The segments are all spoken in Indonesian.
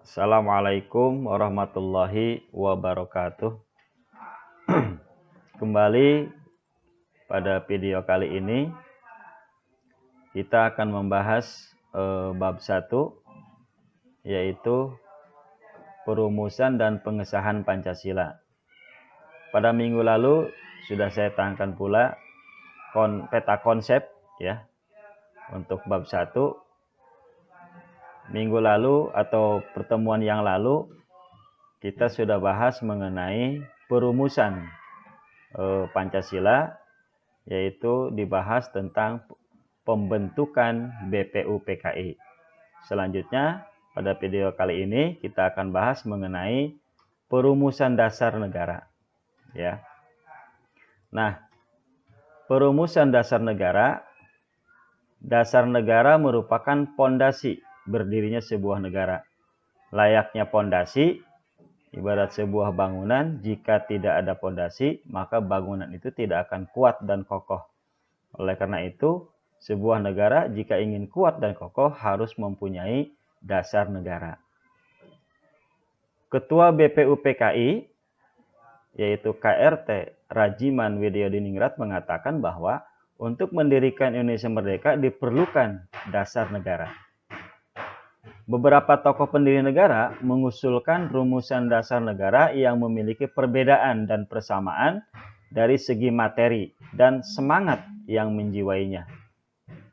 Assalamualaikum warahmatullahi wabarakatuh. Kembali pada video kali ini kita akan membahas bab 1, yaitu perumusan dan pengesahan Pancasila. Pada minggu lalu sudah saya terangkan pula peta konsep ya untuk bab 1. Minggu lalu atau pertemuan yang lalu kita sudah bahas mengenai perumusan Pancasila, yaitu dibahas tentang pembentukan BPUPKI. Selanjutnya pada video kali ini kita akan bahas mengenai perumusan dasar negara ya. Nah, perumusan dasar negara merupakan pondasi berdirinya sebuah negara. Layaknya pondasi, ibarat sebuah bangunan, jika tidak ada pondasi, maka bangunan itu tidak akan kuat dan kokoh. Oleh karena itu, sebuah negara jika ingin kuat dan kokoh harus mempunyai dasar negara. Ketua BPUPKI, yaitu KRT Rajiman Widyadiningrat, mengatakan bahwa untuk mendirikan Indonesia merdeka diperlukan dasar negara. Beberapa tokoh pendiri negara mengusulkan rumusan dasar negara yang memiliki perbedaan dan persamaan dari segi materi dan semangat yang menjiwainya.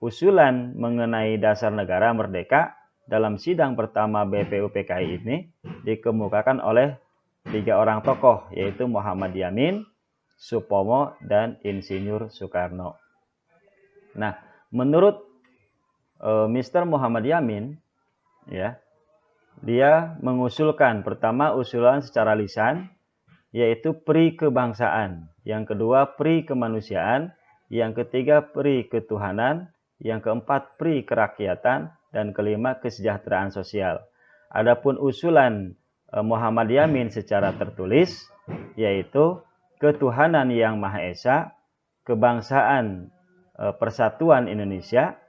Usulan mengenai dasar negara merdeka dalam sidang pertama BPUPKI ini dikemukakan oleh 3 orang tokoh, yaitu Muhammad Yamin, Supomo, dan Insinyur Soekarno. Nah, menurut Mr. Muhammad Yamin, ya, dia mengusulkan pertama usulan secara lisan, yaitu pri kebangsaan, yang kedua pri kemanusiaan, yang ketiga pri ketuhanan, yang keempat pri kerakyatan, dan kelima kesejahteraan sosial. Adapun usulan Muhammad Yamin secara tertulis, yaitu ketuhanan yang Maha Esa, kebangsaan persatuan Indonesia,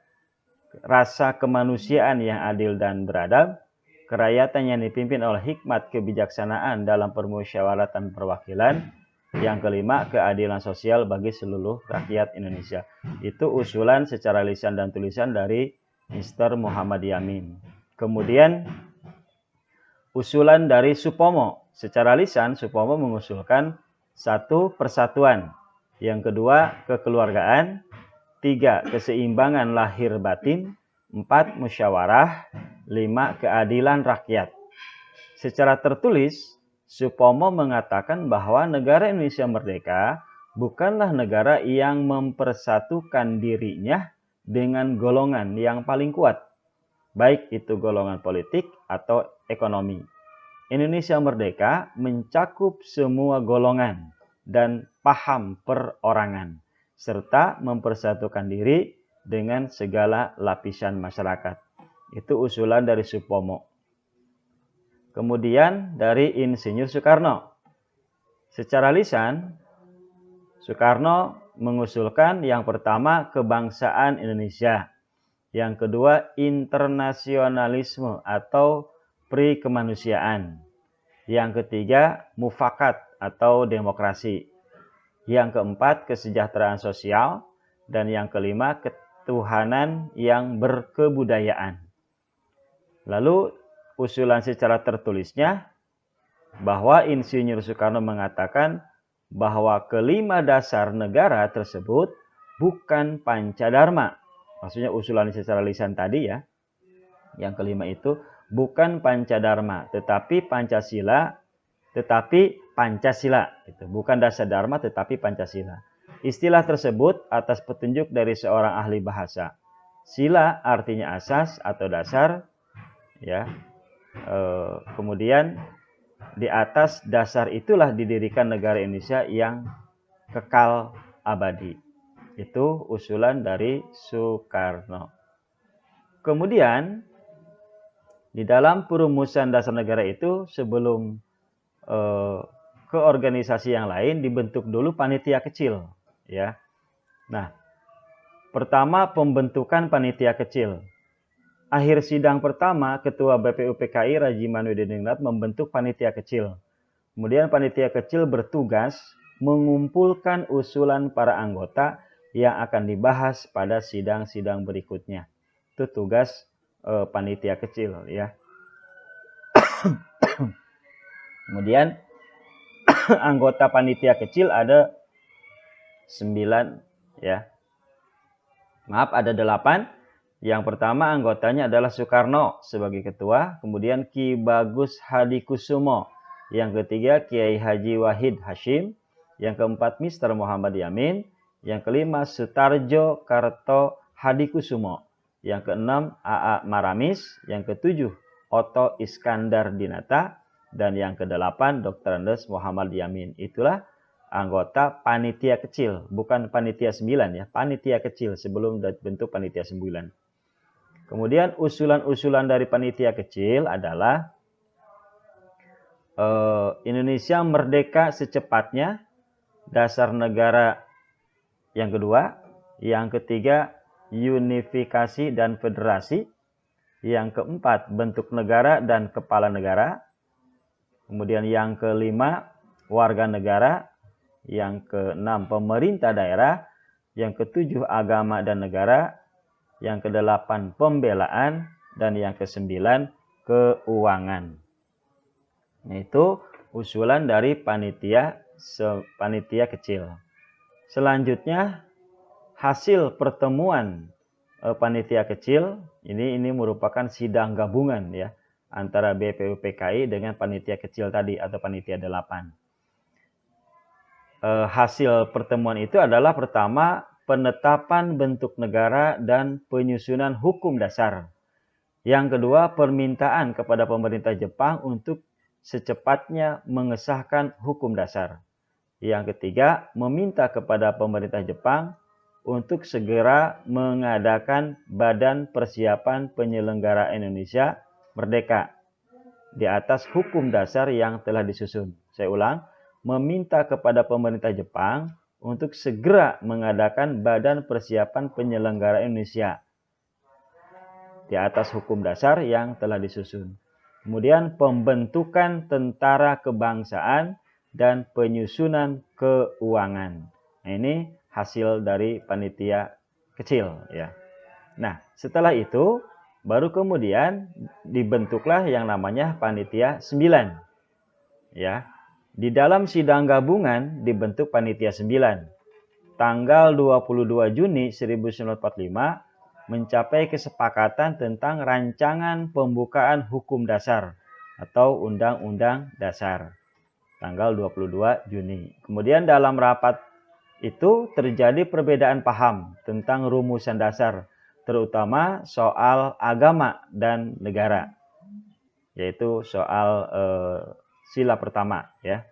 rasa kemanusiaan yang adil dan beradab, kerakyatan yang dipimpin oleh hikmat kebijaksanaan dalam permusyawaratan perwakilan, yang kelima keadilan sosial bagi seluruh rakyat Indonesia. Itu usulan secara lisan dan tulisan dari Mr. Muhammad Yamin. Kemudian usulan dari Supomo. Secara lisan Supomo mengusulkan 1. Persatuan, yang kedua kekeluargaan, 3. Keseimbangan lahir batin, 4. Musyawarah, 5. Keadilan rakyat. Secara tertulis, Supomo mengatakan bahwa negara Indonesia merdeka bukanlah negara yang mempersatukan dirinya dengan golongan yang paling kuat, baik itu golongan politik atau ekonomi. Indonesia merdeka mencakup semua golongan dan paham perorangan, serta mempersatukan diri dengan segala lapisan masyarakat. Itu usulan dari Supomo. Kemudian dari Insinyur Soekarno. Secara lisan, Soekarno mengusulkan yang pertama kebangsaan Indonesia, yang kedua internasionalisme atau pri kemanusiaan, yang ketiga mufakat atau demokrasi, yang keempat kesejahteraan sosial, dan yang kelima ketuhanan yang berkebudayaan. Lalu usulan secara tertulisnya bahwa Insinyur Soekarno mengatakan bahwa kelima dasar negara tersebut bukan Pancadharma. Maksudnya usulan secara lisan tadi ya, yang kelima itu bukan Pancadharma, tetapi Pancasila, itu bukan dasar dharma tetapi Pancasila. Istilah tersebut atas petunjuk dari seorang ahli bahasa. Sila artinya asas atau dasar, ya. Kemudian di atas dasar itulah didirikan negara Indonesia yang kekal abadi. Itu usulan dari Soekarno. Kemudian di dalam perumusan dasar negara itu, sebelum ke organisasi yang lain, dibentuk dulu panitia kecil, ya. Nah, pertama pembentukan panitia kecil. akhir sidang pertama, Ketua BPUPKI Rajiman Widodiningrat membentuk panitia kecil. Kemudian panitia kecil bertugas mengumpulkan usulan para anggota yang akan dibahas pada sidang-sidang berikutnya. Itu tugas panitia kecil ya. Kemudian anggota panitia kecil ada 9 ya. Maaf, ada 8. Yang pertama anggotanya adalah Soekarno sebagai ketua, kemudian Ki Bagus Hadikusumo, yang ketiga Kiai Haji Wahid Hashim, yang keempat Mr. Muhammad Yamin, yang kelima Sutarjo Karto Hadikusumo, yang keenam AA Maramis, yang ketujuh Oto Iskandar Dinata, dan yang kedelapan Dr. Andes Muhammad Yamin. Itulah anggota panitia kecil, bukan panitia 9 ya, panitia kecil sebelum dibentuk panitia 9. Kemudian usulan-usulan dari panitia kecil adalah Indonesia merdeka secepatnya, dasar negara yang kedua, yang ketiga unifikasi dan federasi, yang keempat bentuk negara dan kepala negara, kemudian yang kelima warga negara, yang keenam pemerintah daerah, yang ketujuh agama dan negara, yang kedelapan pembelaan, dan yang kesembilan keuangan. Nah, itu usulan dari panitia kecil. Selanjutnya hasil pertemuan panitia kecil ini merupakan sidang gabungan ya antara BPUPKI dengan panitia kecil tadi atau panitia 8. Hasil pertemuan itu adalah pertama penetapan bentuk negara dan penyusunan hukum dasar. Yang kedua, permintaan kepada pemerintah Jepang untuk secepatnya mengesahkan hukum dasar. Yang ketiga, meminta kepada pemerintah Jepang untuk segera mengadakan Badan Persiapan Penyelenggara Indonesia Merdeka di atas hukum dasar yang telah disusun. Saya ulang, meminta kepada pemerintah Jepang untuk segera mengadakan Badan Persiapan Penyelenggara Indonesia di atas hukum dasar yang telah disusun. Kemudian pembentukan tentara kebangsaan dan penyusunan keuangan. Nah, ini hasil dari panitia kecil ya. Nah, setelah itu baru kemudian dibentuklah yang namanya panitia 9. Ya. Di dalam sidang gabungan dibentuk panitia 9. Tanggal 22 Juni 1945 mencapai kesepakatan tentang rancangan pembukaan hukum dasar atau Undang-Undang Dasar. Tanggal 22 Juni. Kemudian dalam rapat itu terjadi perbedaan paham tentang rumusan dasar, terutama soal agama dan negara, yaitu soal sila pertama ya.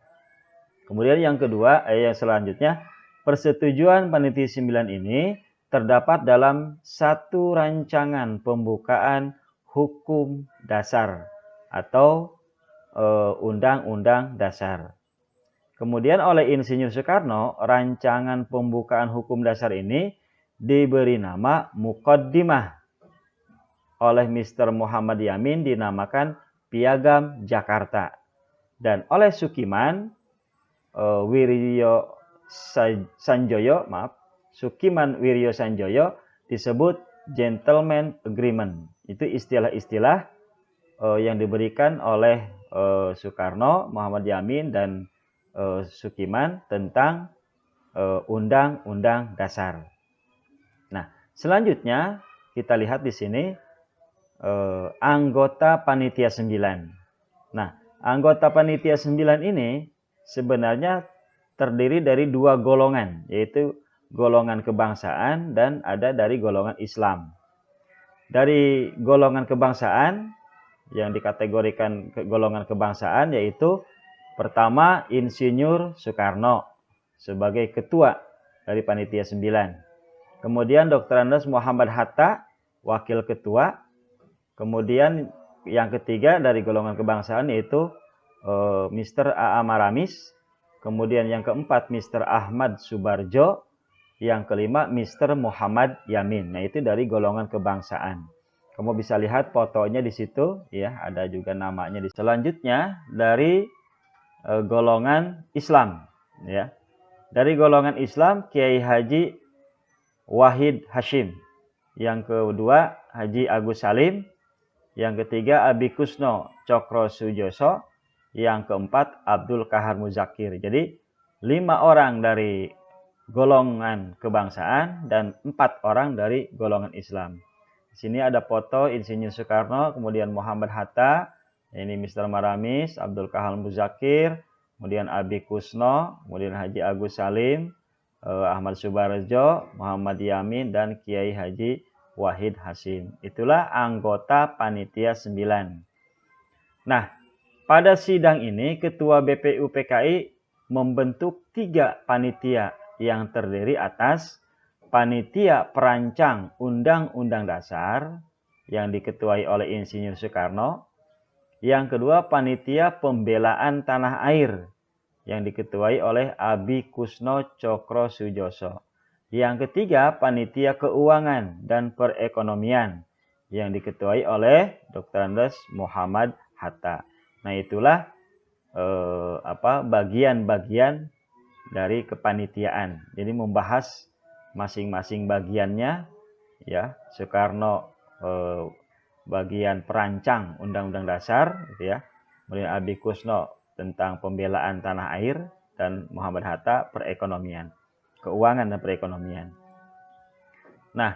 Kemudian yang kedua, yang selanjutnya, persetujuan panitia 9 ini terdapat dalam satu rancangan pembukaan hukum dasar atau Undang-Undang Dasar. Kemudian oleh Insinyur Soekarno, rancangan pembukaan hukum dasar ini diberi nama Muqaddimah. Oleh Mr. Muhammad Yamin dinamakan Piagam Jakarta. Dan oleh Sukiman Wiryo Sanjoyo, Sukiman Wiryo Sanjoyo disebut Gentleman Agreement. Itu istilah-istilah yang diberikan oleh Soekarno, Muhammad Yamin, dan Sukiman tentang Undang-Undang Dasar. Nah, selanjutnya kita lihat di sini anggota panitia 9. Nah, anggota panitia 9 ini sebenarnya terdiri dari 2 golongan, yaitu golongan kebangsaan dan ada dari golongan Islam. Dari golongan kebangsaan yang dikategorikan golongan kebangsaan yaitu pertama Insinyur Soekarno sebagai ketua dari panitia 9. Kemudian Dr. Andes Muhammad Hatta wakil ketua. Kemudian yang ketiga dari golongan kebangsaan yaitu Mr. A.A. Maramis. Kemudian yang keempat Mr. Ahmad Subarjo. Yang kelima Mr. Muhammad Yamin. Nah, itu dari golongan kebangsaan. Kamu bisa lihat fotonya di situ, ya, ada juga namanya di. Selanjutnya dari golongan Islam, ya. Dari golongan Islam Kiai Haji Wahid Hashim. Yang kedua Haji Agus Salim. Yang ketiga Abi Kusno Cokro Sujoso. Yang keempat Abdul Kahar Muzakir. Jadi 5 orang dari golongan kebangsaan dan 4 orang dari golongan Islam. Di sini ada foto Insinyur Soekarno, kemudian Muhammad Hatta, ini Mr. Maramis, Abdul Kahar Muzakir, kemudian Abi Kusno, kemudian Haji Agus Salim, Ahmad Subarjo, Muhammad Yamin, dan Kiai Haji Wahid Hashim. Itulah anggota panitia 9. Nah, pada sidang ini Ketua BPU PKI membentuk 3 panitia yang terdiri atas panitia perancang Undang-Undang Dasar yang diketuai oleh Insinyur Soekarno. Yang kedua panitia pembelaan tanah air yang diketuai oleh Abi Kusno Cokro Sujoso. Yang ketiga panitia keuangan dan perekonomian yang diketuai oleh Dr. Andes Muhammad Hatta. Nah, itulah bagian-bagian dari kepanitiaan. Jadi membahas masing-masing bagiannya, ya. Soekarno bagian perancang Undang-Undang Dasar, gitu ya. Kemudian Abi Kusno tentang pembelaan tanah air, dan Muhammad Hatta perekonomian, keuangan dan perekonomian. Nah,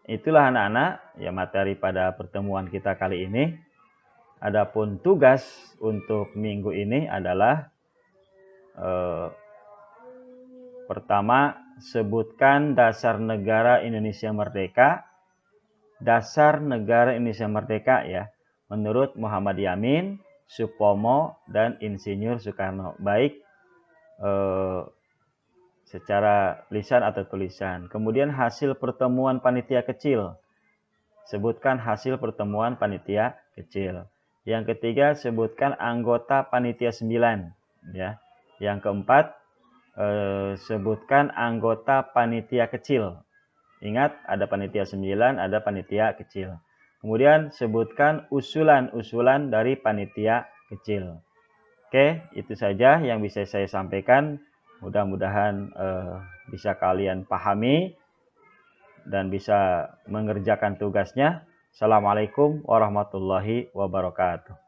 itulah anak-anak ya materi pada pertemuan kita kali ini. Adapun tugas untuk minggu ini adalah pertama, sebutkan dasar negara Indonesia Merdeka. Dasar negara Indonesia Merdeka, ya, menurut Muhammad Yamin, Supomo, dan Insinyur Soekarno, baik secara lisan atau tulisan. Kemudian hasil pertemuan panitia kecil. Sebutkan hasil pertemuan panitia kecil. Yang ketiga, sebutkan anggota panitia 9, ya. Yang keempat, sebutkan anggota panitia kecil. Ingat, ada panitia 9, ada panitia kecil. Kemudian sebutkan usulan-usulan dari panitia kecil. Oke, itu saja yang bisa saya sampaikan. Mudah-mudahan bisa kalian pahami dan bisa mengerjakan tugasnya. Assalamualaikum warahmatullahi wabarakatuh.